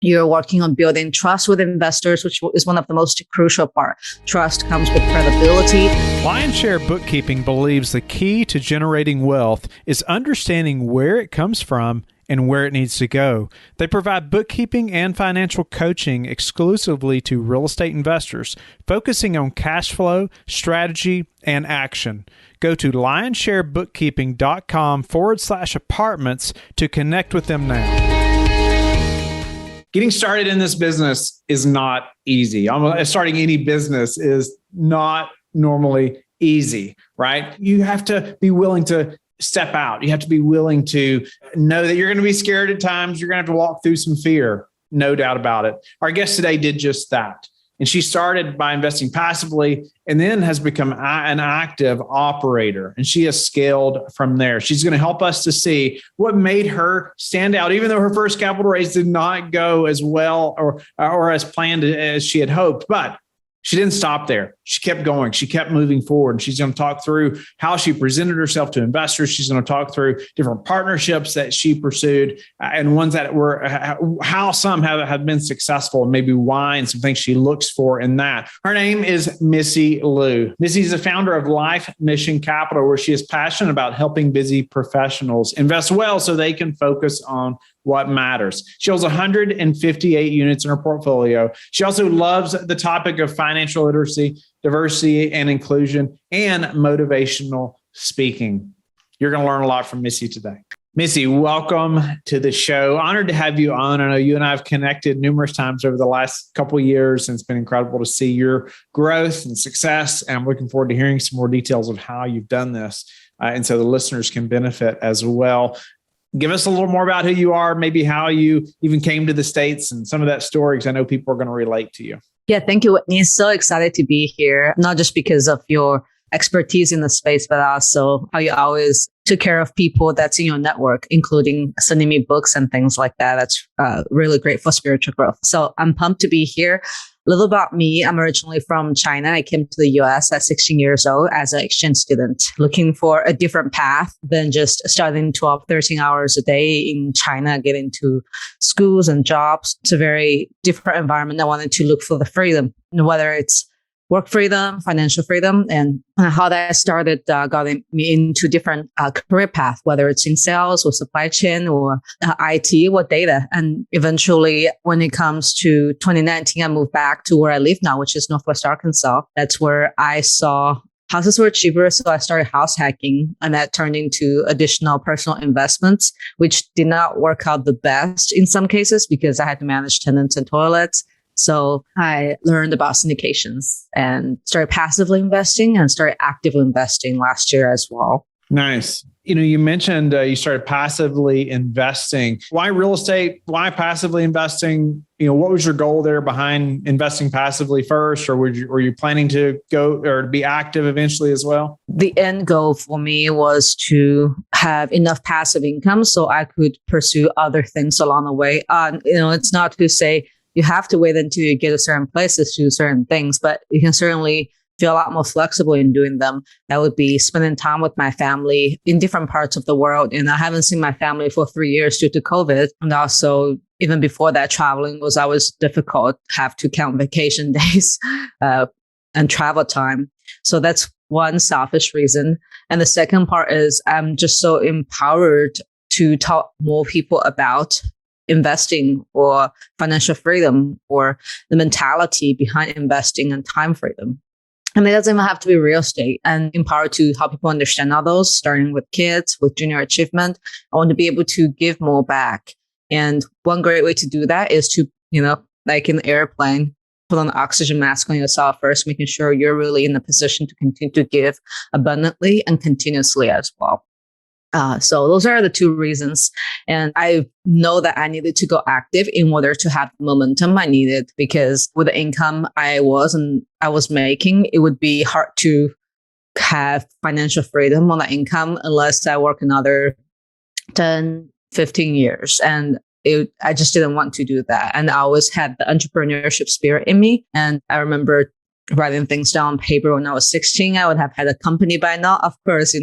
You're working on building trust with investors, which is one of the most crucial parts. Trust comes with credibility. Lionshare Bookkeeping believes the key to generating wealth is understanding where it comes from and where it needs to go. They provide bookkeeping and financial coaching exclusively to real estate investors, focusing on cash flow, strategy, and action. Go to lionsharebookkeeping.com/apartments to connect with them now. Getting started in this business is not easy. Starting any business is not normally easy, right? You have to be willing to step out. You have to be willing to know that you're going to be scared at times. You're going to have to walk through some fear, no doubt about it. Our guest today did just that. And she started by investing passively and then has become an active operator. And she has scaled from there. She's going to help us to see what made her stand out, even though her first capital raise did not go as well or as planned as she had hoped. But she didn't stop there. She kept going. She kept moving forward. And she's going to talk through how she presented herself to investors. She's going to talk through different partnerships that she pursued and ones that were, how some have been successful and maybe why and some things she looks for in that. Her name is Micy Liu. Micy is the founder of Life Mission Capital, where she is passionate about helping busy professionals invest well so they can focus on what matters. She owns 158 units in her portfolio. She also loves the topic of financial literacy, diversity and inclusion, and motivational speaking. You're going to learn a lot from Micy today. Micy, welcome to the show. Honored to have you on. I know you and I have connected numerous times over the last couple of years, and it's been incredible to see your growth and success. And I'm looking forward to hearing some more details of how you've done this. And so the listeners can benefit as well. Give us a little more about who you are, maybe how you even came to the States and some of that story, because I know people are going to relate to you. Yeah, thank you, Whitney. So excited to be here, not just because of your expertise in the space, but also how you always took care of people that's in your network, including sending me books and things like that. That's really great for spiritual growth. So I'm pumped to be here. A little about me. I'm originally from China. I came to the US at 16 years old as an exchange student, looking for a different path than just studying 12, 13 hours a day in China, getting to schools and jobs. It's a very different environment. I wanted to look for the freedom, whether it's work freedom, financial freedom, and how that started got me into different career paths, whether it's in sales or supply chain or IT or data. And eventually, when it comes to 2019, I moved back to where I live now, which is Northwest Arkansas. That's where I saw houses were cheaper, so I started house hacking, and that turned into additional personal investments, which did not work out the best in some cases because I had to manage tenants and toilets. So I learned about syndications and started passively investing and started actively investing last year as well. Nice. You mentioned you started passively investing. Why real estate? Why passively investing? What was your goal there behind investing passively first, or were you planning to go or to be active eventually as well? The end goal for me was to have enough passive income so I could pursue other things along the way. It's not to say you have to wait until you get to certain places to do certain things, but you can certainly feel a lot more flexible in doing them. That would be spending time with my family in different parts of the world. And I haven't seen my family for 3 years due to COVID. And also, even before that, traveling was always difficult, have to count vacation days and travel time. So that's one selfish reason. And the second part is I'm just so empowered to talk more people about investing or financial freedom or the mentality behind investing and time freedom. And it doesn't even have to be real estate, and empowered to help people understand all those, starting with kids, with junior achievement. I want to be able to give more back. And one great way to do that is to, like in the airplane, put on the oxygen mask on yourself first, making sure you're really in a position to continue to give abundantly and continuously as well. So those are the two reasons. And I know that I needed to go active in order to have the momentum I needed, because with the income I was making, it would be hard to have financial freedom on that income unless I work another 10, 15 years. And I just didn't want to do that. And I always had the entrepreneurship spirit in me. And I remember writing things down on paper when I was 16. I would have had a company by now. Of course,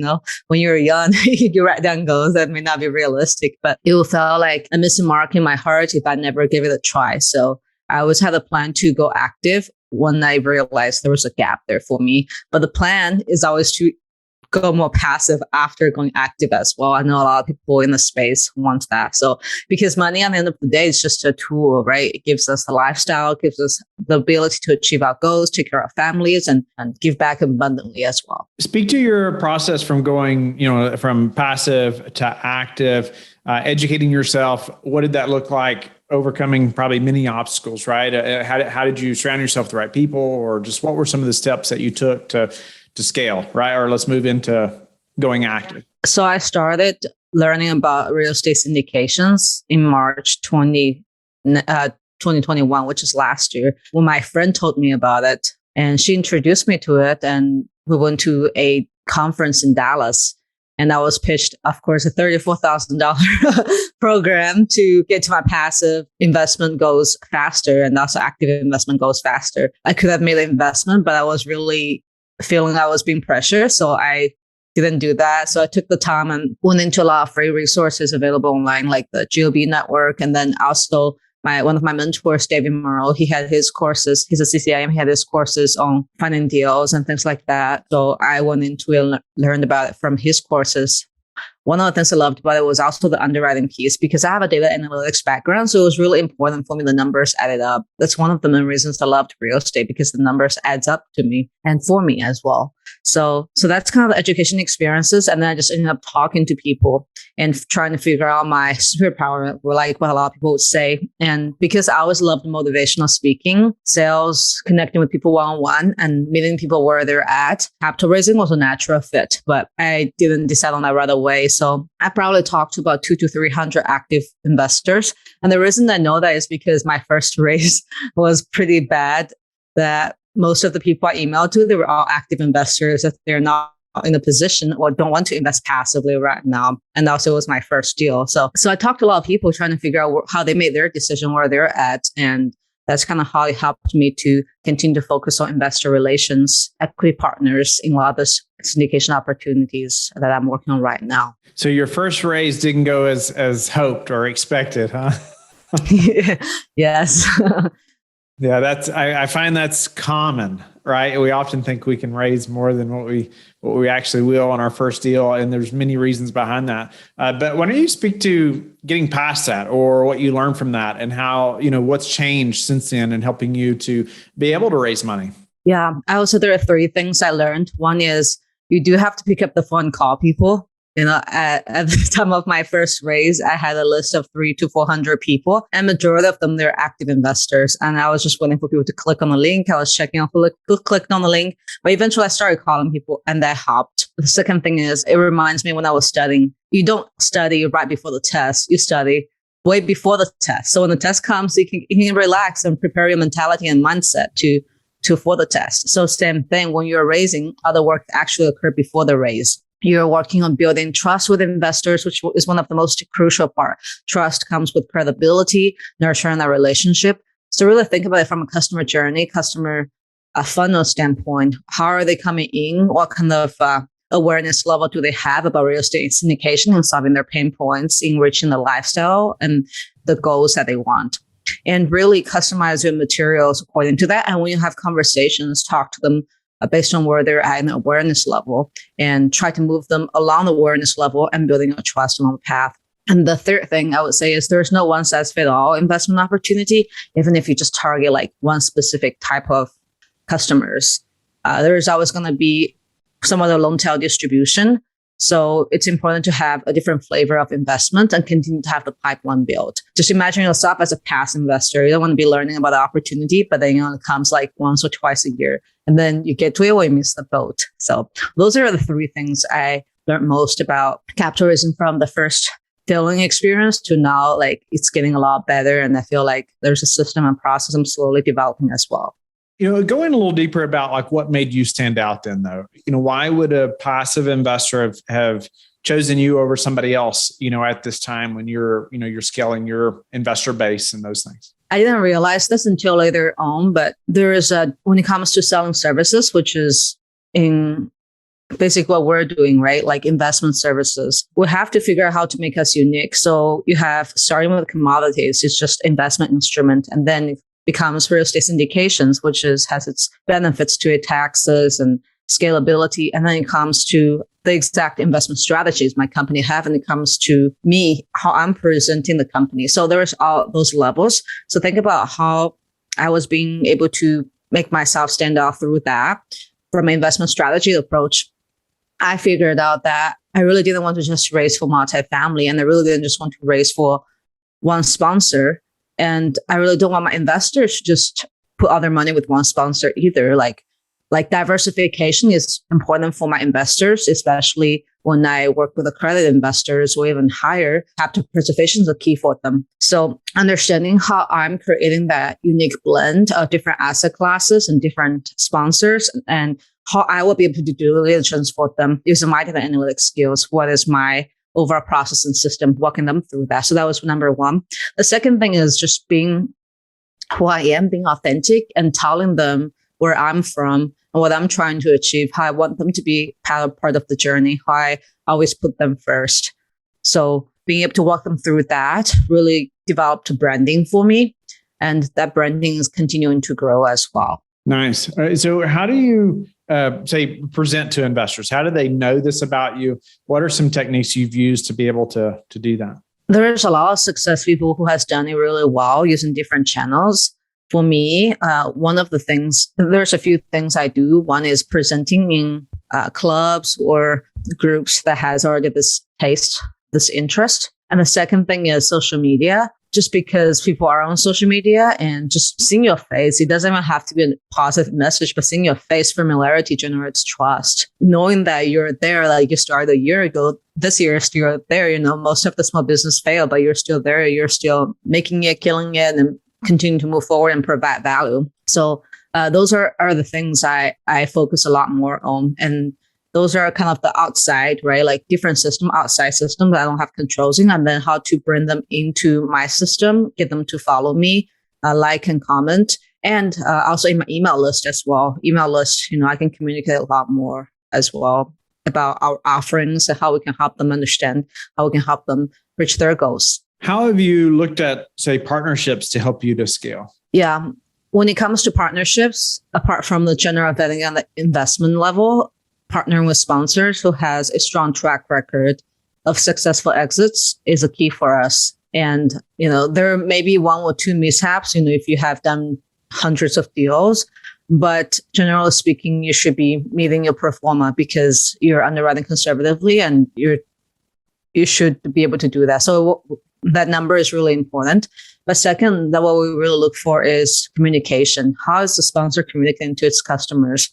when you're young, you write down goals that may not be realistic, but it would feel like a missing mark in my heart if I never gave it a try. So I always had a plan to go active when I realized there was a gap there for me. But the plan is always to go more passive after going active as well. I know a lot of people in the space want that. So because money at the end of the day is just a tool, right? It gives us the lifestyle, gives us the ability to achieve our goals, take care of families, and give back abundantly as well. Speak to your process from going, from passive to active, educating yourself. What did that look like? Overcoming probably many obstacles, right? How did you surround yourself with the right people, or just what were some of the steps that you took to scale, right? Or let's move into going active. So I started learning about real estate syndications in March 2021, which is last year, when my friend told me about it. And she introduced me to it. And we went to a conference in Dallas. And I was pitched, of course, a $34,000 program to get to my passive investment goals faster, and also active investment goals faster. I could have made an investment, but I was really feeling I was being pressured. So I didn't do that. So I took the time and went into a lot of free resources available online, like the GOB network. And then also one of my mentors, David Moreau, he had his courses. He's a CCIM. He had his courses on finding deals and things like that. So I went into it and learned about it from his courses. One of the things I loved about it was also the underwriting piece, because I have a data analytics background. So it was really important for me. The numbers added up. That's one of the main reasons I loved real estate, because the numbers adds up to me and for me as well. So that's kind of the education experiences. And then I just ended up talking to people and trying to figure out my superpower, like what a lot of people would say. And because I always loved motivational speaking, sales, connecting with people one-on-one and meeting people where they're at, capital raising was a natural fit, but I didn't decide on that right away. So I probably talked to about 200 to 300 active investors. And the reason I know that is because my first raise was pretty bad, that most of the people I emailed to, they were all active investors, that they're not in a position or don't want to invest passively right now. And also it was my first deal. So I talked to a lot of people trying to figure out how they made their decision, where they're at. And that's kind of how it helped me to continue to focus on investor relations, equity partners in a lot of the syndication opportunities that I'm working on right now. So your first raise didn't go as hoped or expected, huh? Yes. Yeah, I find that's common, right? We often think we can raise more than what we actually will on our first deal, and there's many reasons behind that. But why don't you speak to getting past that, or what you learned from that, and how what's changed since then in helping you to be able to raise money? Yeah, I would say there are three things I learned. One is you do have to pick up the phone and call people. At the time of my first raise, I had a list of 300 to 400 people, and majority of them, they're active investors. And I was just waiting for people to click on the link. I was checking out who clicked on the link, but eventually I started calling people, and that helped. The second thing is, it reminds me when I was studying, you don't study right before the test, you study way before the test. So when the test comes, you can relax and prepare your mentality and mindset for the test. So same thing, when you're raising, other work actually occurred before the raise. You're working on building trust with investors, which is one of the most crucial part. Trust comes with credibility, nurturing that relationship. So really think about it from a customer journey, customer funnel standpoint. How are they coming in? What kind of awareness level do they have about real estate syndication and solving their pain points, enriching the lifestyle and the goals that they want? And really customize your materials according to that. And when you have conversations, talk to them based on where they're at in the awareness level, and try to move them along the awareness level and building a trust along the path. And the third thing I would say is there's no one size fits all investment opportunity, even if you just target like one specific type of customers. There's always going to be some other long tail distribution. So it's important to have a different flavor of investment and continue to have the pipeline built. Just imagine yourself as a passive investor. You don't want to be learning about the opportunity, but then it comes like once or twice a year. And then you get to it or you miss the boat. So those are the three things I learned most about capitalism from the first filling experience to now, like it's getting a lot better. And I feel like there's a system and process I'm slowly developing as well. Going a little deeper about like what made you stand out then though, why would a passive investor have chosen you over somebody else, at this time when you're scaling your investor base and those things? I didn't realize this until later on, but there is when it comes to selling services, which is in basically what we're doing, right? Like investment services, we have to figure out how to make us unique. So you have starting with commodities, it's just investment instrument, and then it becomes real estate syndications, which has its benefits to it, taxes and scalability. And then it comes to the exact investment strategies my company have, and it comes to me, how I'm presenting the company. So there's all those levels. So think about how I was being able to make myself stand out through that. From an investment strategy approach, I figured out that I really didn't want to just raise for multifamily, and I really didn't just want to raise for one sponsor. And I really don't want my investors to just put all their money with one sponsor either. Like diversification is important for my investors, especially when I work with accredited investors or even higher. Capital preservation is a key for them. So understanding how I'm creating that unique blend of different asset classes and different sponsors, and how I will be able to do due diligence for them using my data analytics skills. What is my overall process and system, walking them through that. So that was number one. The second thing is just being who I am, being authentic and telling them where I'm from and what I'm trying to achieve, how I want them to be part of the journey, how I always put them first. So being able to walk them through that really developed branding for me. And that branding is continuing to grow as well. Nice. All right. So how do you say present to investors? How do they know this about you? What are some techniques you've used to be able to do that? There's a lot of success people who has done it really well using different channels. For me, one of the things, there's a few things I do. One is presenting in clubs or groups that has already this taste, this interest. And the second thing is social media, just because people are on social media and just seeing your face, it doesn't even have to be a positive message, but seeing your face, familiarity generates trust. Knowing that you're there, like you started a year ago, this year you're there, you know, most of the small business fail, but you're still there, you're still making it, killing it, and continue to move forward and provide value. So those are the things I focus a lot more on. And those are kind of the outside, right? Like different outside system that I don't have controls in, and then how to bring them into my system, get them to follow me, like and comment, and also in my email list as well. Email list, you know, I can communicate a lot more as well about our offerings and how we can help them understand, how we can help them reach their goals. How have you looked at, say, partnerships to help you to scale? Yeah. When it comes to partnerships, apart from the general vetting on the investment level, partnering with sponsors who has a strong track record of successful exits is a key for us. And, you know, there may be one or two mishaps, you know, if you have done hundreds of deals, but generally speaking, you should be meeting your pro forma because you're underwriting conservatively and you should be able to do that. So that number is really important. But second, that what we really look for is communication. How is the sponsor communicating to its customers?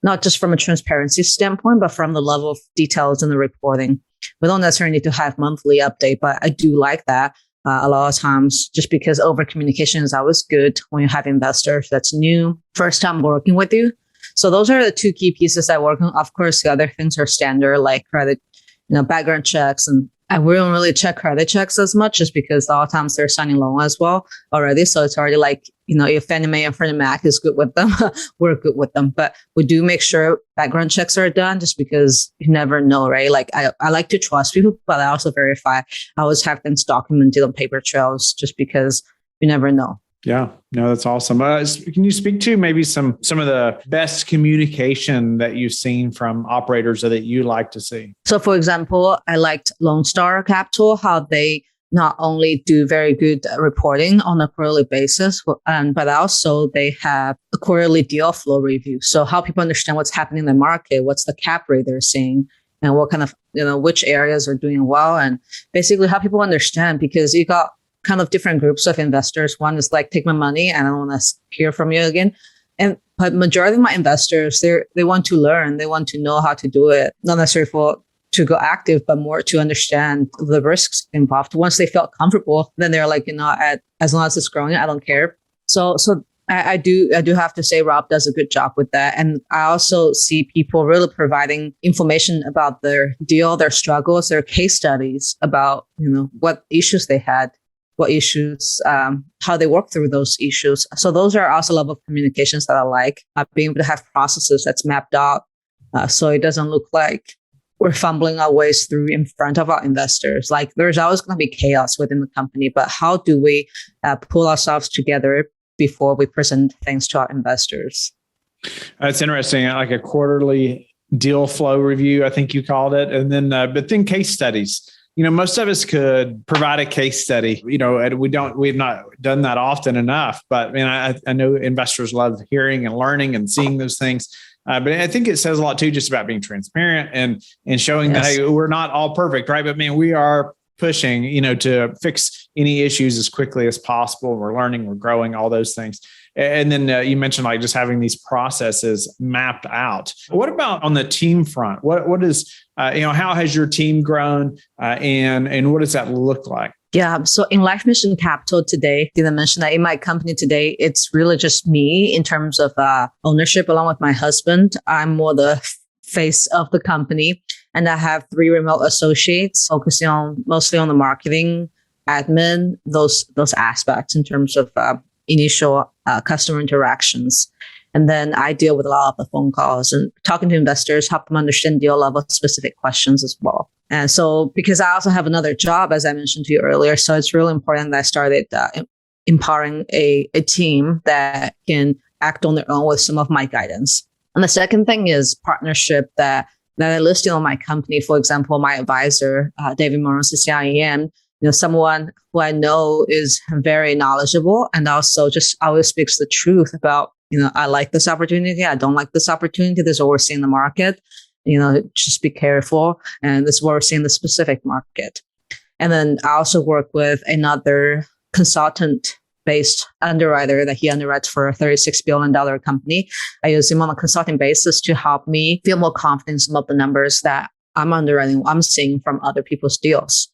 Not just from a transparency standpoint, but from the level of details in the reporting. We don't necessarily need to have monthly update, but I do like that a lot of times, just because over communication is always good when you have investors that's new, first time working with you. So those are the two key pieces I work on. Of course, the other things are standard, like credit, you know, background checks, and we don't really check credit checks as much, just because a lot of times they're signing loan as well already. So it's already like, you know, if Fannie Mae and Freddie Mac is good with them, we're good with them. But we do make sure background checks are done, just because you never know, right? Like I like to trust people, but I also verify. I always have things documented on paper trails, just because you never know. Yeah, no, that's awesome. Can you speak to maybe some of the best communication that you've seen from operators or that you like to see? So, for example, I liked Lone Star Capital, how they not only do very good reporting on a quarterly basis, but also they have a quarterly deal flow review. So how people understand what's happening in the market, what's the cap rate they're seeing, and what kind of, you know, which areas are doing well, and basically how people understand, because you got kind of different groups of investors. One is like, take my money and I don't want to hear from you again. But majority of my investors, they want to learn, they want to know how to do it, not necessarily to go active, but more to understand the risks involved. Once they felt comfortable, then they're like, you know, as long as it's growing, I don't care. So I do have to say Rob does a good job with that. And I also see people really providing information about their deal, their struggles, their case studies about, you know, what issues they had. what issues, how they work through those issues. So those are also level of communications that I like, being able to have processes that's mapped out, so it doesn't look like we're fumbling our ways through in front of our investors. Like there's always going to be chaos within the company, but how do we pull ourselves together before we present things to our investors? That's interesting. Like a quarterly deal flow review, I think you called it. And then, but then case studies. Most of us could provide a case study, and we've not done that often enough. But I know investors love hearing and learning and seeing those things. But I think it says a lot too, just about being transparent and showing that, hey, we're not all perfect, right? But man, we are pushing, to fix any issues as quickly as possible. We're learning, we're growing, all those things. And then you mentioned like just having these processes mapped out. What about on the team front? What is, how has your team grown and what does that look like? Yeah. So in Life Mission Capital today, didn't mention that in my company today, it's really just me in terms of ownership along with my husband. I'm more the face of the company. And I have 3 remote associates focusing mostly on the marketing, admin, those aspects in terms of initial customer interactions. And then I deal with a lot of the phone calls and talking to investors, help them understand deal level specific questions as well. And so because I also have another job, as I mentioned to you earlier, so it's really important that I started empowering a team that can act on their own with some of my guidance. And the second thing is partnership that I listed on my company. For example, my advisor, David Morris, CIEM, someone who I know is very knowledgeable and also just always speaks the truth about, I like this opportunity. I don't like this opportunity. This is what we're seeing in the market. Just be careful. And this is what we're seeing in the specific market. And then I also work with another consultant-based underwriter that he underwrites for a $36 billion company. I use him on a consulting basis to help me feel more confident in some of the numbers that I'm underwriting, I'm seeing from other people's deals.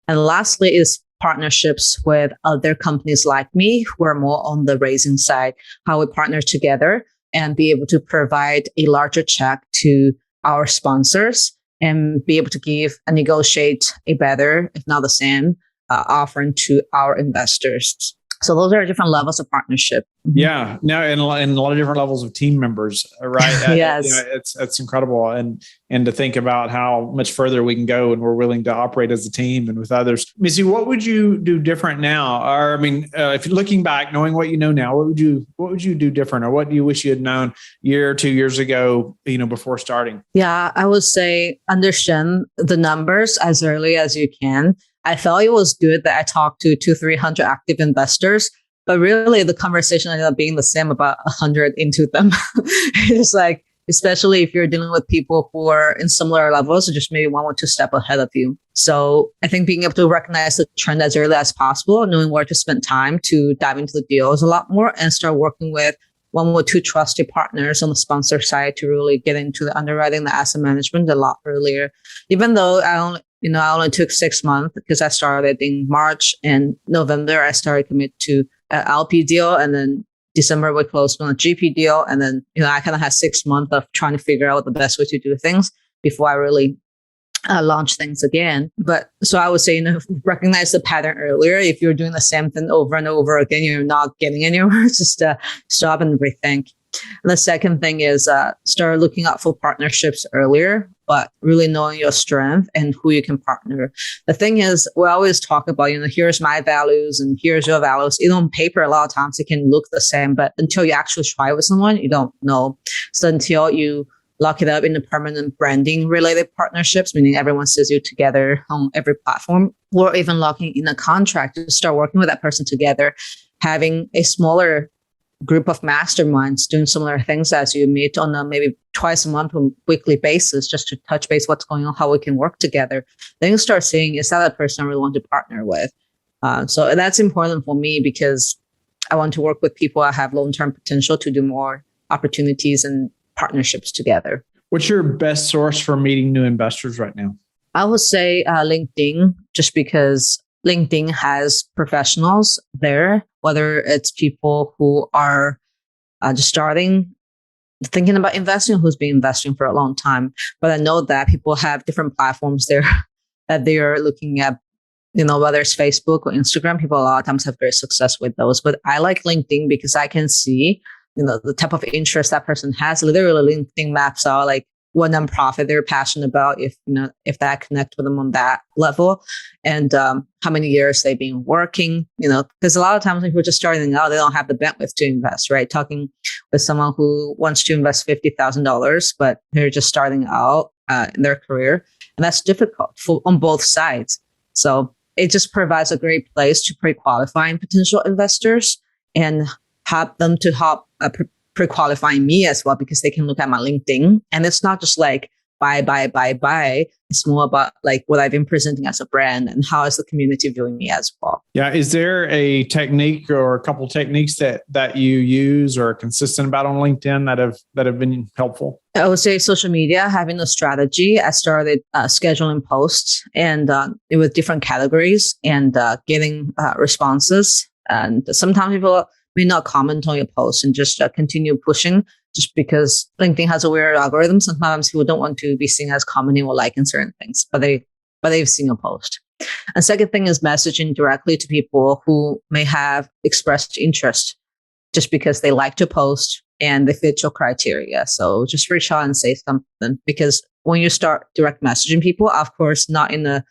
And lastly is partnerships with other companies like me who are more on the raising side, how we partner together and be able to provide a larger check to our sponsors and be able to give and negotiate a better, if not the same, offering to our investors. So those are different levels of partnership. Yeah, no, and a lot of different levels of team members, right? Yes, it's incredible, and to think about how much further we can go, and we're willing to operate as a team and with others. Micy, what would you do different now? Or if you're looking back, knowing what you know now, what would you do different, or what do you wish you had known a year or 2 years ago? Before starting. Yeah, I would say understand the numbers as early as you can. I felt it was good that I talked to 200-300 active investors, but really the conversation ended up being the same about 100 into them. It's like, especially if you're dealing with people who are in similar levels, or just maybe 1 or 2 steps ahead of you. So I think being able to recognize the trend as early as possible, knowing where to spend time to dive into the deals a lot more and start working with 1 or 2 trusted partners on the sponsor side to really get into the underwriting, the asset management a lot earlier. Even though I only took 6 months because I started in March and November, I started commit to an LP deal. And then December, we closed on a GP deal. And then, I kind of had 6 months of trying to figure out the best way to do things before I really launch things again. But so I would say, recognize the pattern earlier. If you're doing the same thing over and over again, you're not getting anywhere. Just stop and rethink. And the second thing is start looking out for partnerships earlier, but really knowing your strength and who you can partner. The thing is, we always talk about, here's my values and here's your values. On paper, a lot of times it can look the same, but until you actually try with someone, you don't know. So until you lock it up in the permanent branding related partnerships, meaning everyone sees you together on every platform, or even locking in a contract to start working with that person together, having a smaller group of masterminds doing similar things as you meet on a maybe twice a month or weekly basis, just to touch base what's going on, how we can work together. Then you start seeing, is that a person I really want to partner with? So that's important for me because I want to work with people that have long-term potential to do more opportunities and partnerships together. What's your best source for meeting new investors right now? I would say LinkedIn, just because LinkedIn has professionals there, whether it's people who are just starting, thinking about investing, who's been investing for a long time. But I know that people have different platforms there that they are looking at whether it's Facebook or Instagram, people a lot of times have great success with those. But I like LinkedIn because I can see, the type of interest that person has. Literally, LinkedIn maps out like what nonprofit they're passionate about, if that connect with them on that level, and how many years they've been working, because a lot of times when people are just starting out, they don't have the bandwidth to invest, right? Talking with someone who wants to invest $50,000, but they're just starting out in their career, and that's difficult on both sides. So it just provides a great place to pre-qualifying potential investors and help them to help pre-qualifying me as well, because they can look at my LinkedIn, and it's not just like buy. It's more about like what I've been presenting as a brand and how is the community viewing me as well. Yeah. Is there a technique or a couple techniques that you use or are consistent about on LinkedIn that have been helpful? I would say social media, having a strategy. I started scheduling posts and with different categories and getting responses. And sometimes people may not comment on your post and just continue pushing, just because LinkedIn has a weird algorithm. Sometimes people don't want to be seen as commenting or liking certain things, but they've seen a post. And second thing is messaging directly to people who may have expressed interest just because they like to post and they fit your criteria. So just reach out and say something, because when you start direct messaging people, of course, not in a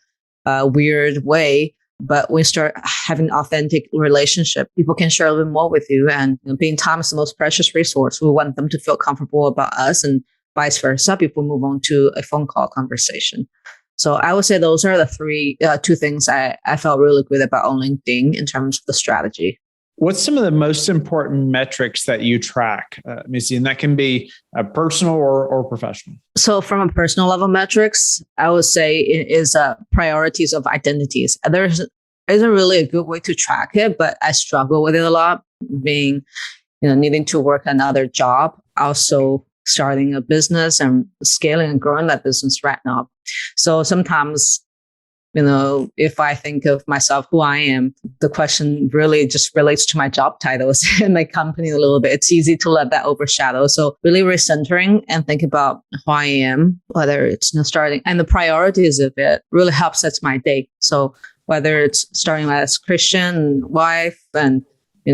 weird way, but when you start having authentic relationship, people can share a little bit more with you. And being time is the most precious resource. We want them to feel comfortable about us, and vice versa. People move on to a phone call conversation. So I would say those are the two things I felt really good about on LinkedIn in terms of the strategy. What's some of the most important metrics that you track, Micy? And that can be personal or professional. So from a personal level metrics, I would say it is priorities of identities. There isn't really a good way to track it, but I struggle with it a lot, being, needing to work another job, also starting a business and scaling and growing that business right now. So sometimes, if I think of myself, who I am, the question really just relates to my job titles and my company a little bit. It's easy to let that overshadow. So really recentering and think about who I am, whether it's starting, and the priorities of it really helps set my day. So whether it's starting as Christian, wife, and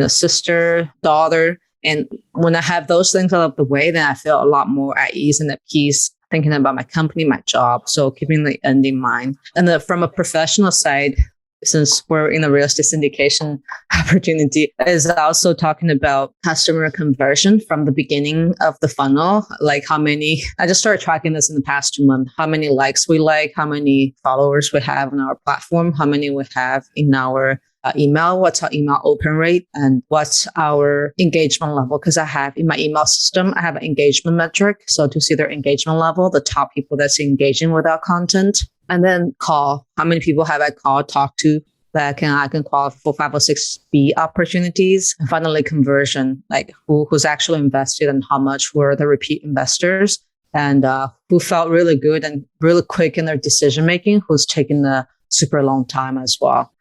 sister, daughter, and when I have those things out of the way, then I feel a lot more at ease and at peace, thinking about my company, my job. So keeping the end in mind. And from a professional side, since we're in a real estate syndication opportunity, is also talking about customer conversion from the beginning of the funnel. Like I just started tracking this in the past 2 months, how many likes we like, how many followers we have on our platform, how many we have in our email, what's our email open rate, and what's our engagement level. Because I have in my email system, I have an engagement metric. So to see their engagement level, the top people that's engaging with our content, and then call. How many people have I called, talked to that I can call for 5 or 6 B opportunities. And finally, conversion, like who's actually invested and how much were the repeat investors, and who felt really good and really quick in their decision making, who's taken a super long time as well.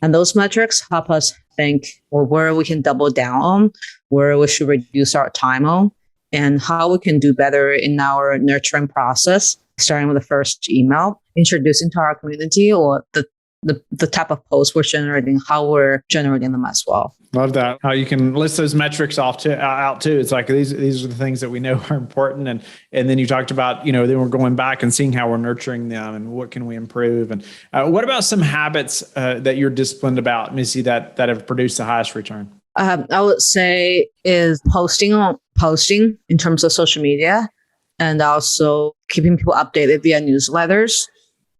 And those metrics help us think where we can double down on, where we should reduce our time on, and how we can do better in our nurturing process, starting with the first email, introducing to our community, or the type of posts we're generating, how we're generating them as well. Love that. How you can list those metrics out too. It's like these are the things that we know are important. And then you talked about, then we're going back and seeing how we're nurturing them and what can we improve. And what about some habits that you're disciplined about, Micy, that have produced the highest return? I would say is posting in terms of social media, and also keeping people updated via newsletters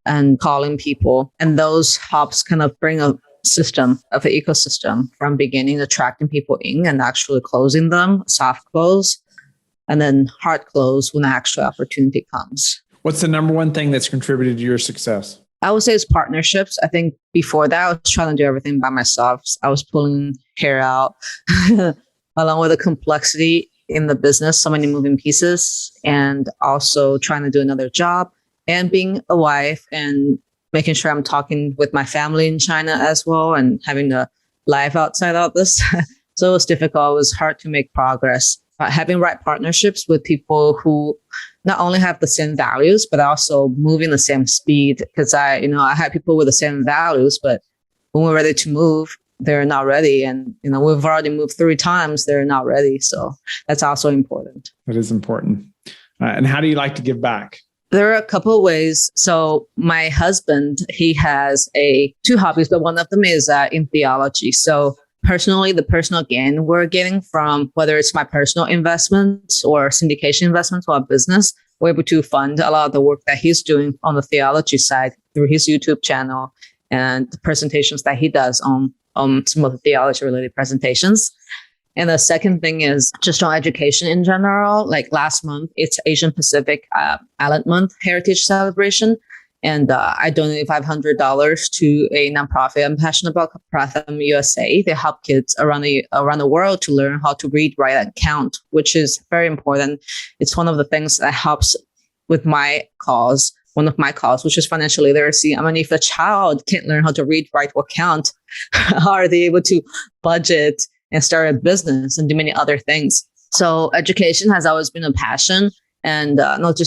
and calling people. And those helps kind of bring a system of an ecosystem from beginning, attracting people in and actually closing them, soft close, and then hard close when the actual opportunity comes. What's the number one thing that's contributed to your success? I would say it's partnerships. I think before that, I was trying to do everything by myself. I was pulling hair out along with the complexity in the business, so many moving pieces, and also trying to do another job and being a wife and making sure I'm talking with my family in China as well and having a life outside of this. So it was difficult. It was hard to make progress. having right partnerships with people who not only have the same values, but also move in the same speed. Because I had people with the same values, but when we're ready to move, they're not ready. And, we've already moved 3 times, they're not ready. So that's also important. That is important. And how do you like to give back? There are a couple of ways. So my husband, he has 2 hobbies, but one of them is in theology. So personally, the personal gain we're getting from whether it's my personal investments or syndication investments or business, we're able to fund a lot of the work that he's doing on the theology side through his YouTube channel and the presentations that he does on some of the theology related presentations. And the second thing is just on education in general. Like last month, it's Asian Pacific Island Month Heritage Celebration. And I donated $500 to a nonprofit I'm passionate about, Pratham USA. They help kids around the world to learn how to read, write, and count, which is very important. It's one of the things that helps with my cause, which is financial literacy. I mean, if a child can't learn how to read, write, or count, how are they able to budget and start a business and do many other things? So education has always been a passion, and not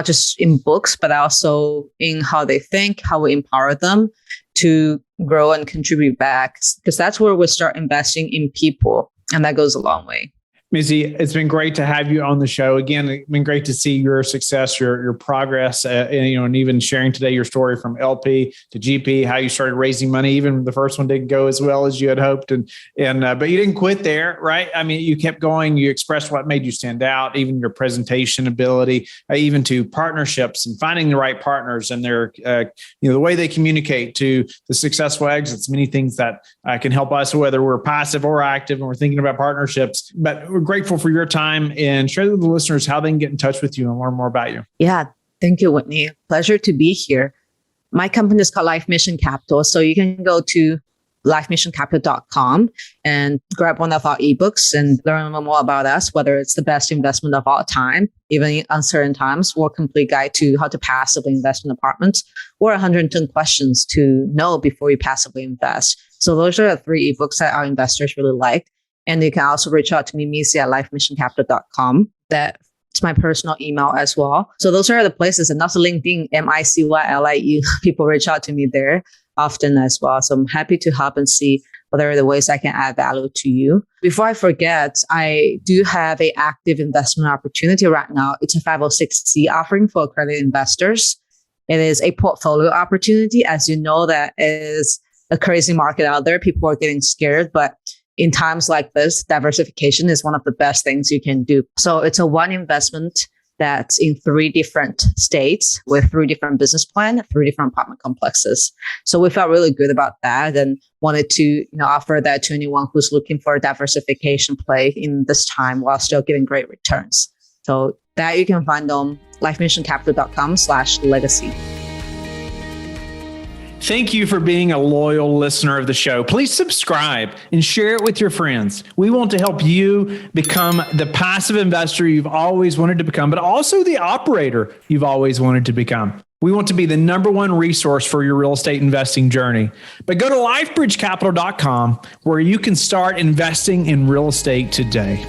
just in books, but also in how they think, how we empower them to grow and contribute back. Because that's where we start investing in people, and that goes a long way. Micy, it's been great to have you on the show. Again, it's been great to see your success, your progress, and even sharing today your story from LP to GP, how you started raising money. Even the first one didn't go as well as you had hoped, but you didn't quit there, right? I mean, you kept going. You expressed what made you stand out, even your presentation ability, even to partnerships and finding the right partners and their, the way they communicate to the successful exits. Many things that can help us, whether we're passive or active, and we're thinking about partnerships. But we're grateful for your time, and share with the listeners how they can get in touch with you and learn more about you. Yeah. Thank you, Whitney. Pleasure to be here. My company is called Life Mission Capital. So you can go to lifemissioncapital.com and grab one of our ebooks and learn more about us, whether it's the best investment of all time, even in uncertain times, or a complete guide to how to passively invest in apartments, or 110 questions to know before you passively invest. So those are the 3 ebooks that our investors really like. And you can also reach out to me, Micy at lifemissioncapital.com. That's my personal email as well. So those are the places. And also LinkedIn, MICYLIU. People reach out to me there often as well. So I'm happy to help and see what are the ways I can add value to you. Before I forget, I do have an active investment opportunity right now. It's a 506c offering for accredited investors. It is a portfolio opportunity. As you know, that is a crazy market out there. People are getting scared, but in times like this, diversification is one of the best things you can do. So it's a one investment that's in 3 different states with 3 different business plans, 3 different apartment complexes. So we felt really good about that and wanted to offer that to anyone who's looking for a diversification play in this time while still getting great returns. So that you can find on lifemissioncapital.com/legacy. Thank you for being a loyal listener of the show. Please subscribe and share it with your friends. We want to help you become the passive investor you've always wanted to become, but also the operator you've always wanted to become. We want to be the #1 resource for your real estate investing journey. But go to lifebridgecapital.com where you can start investing in real estate today.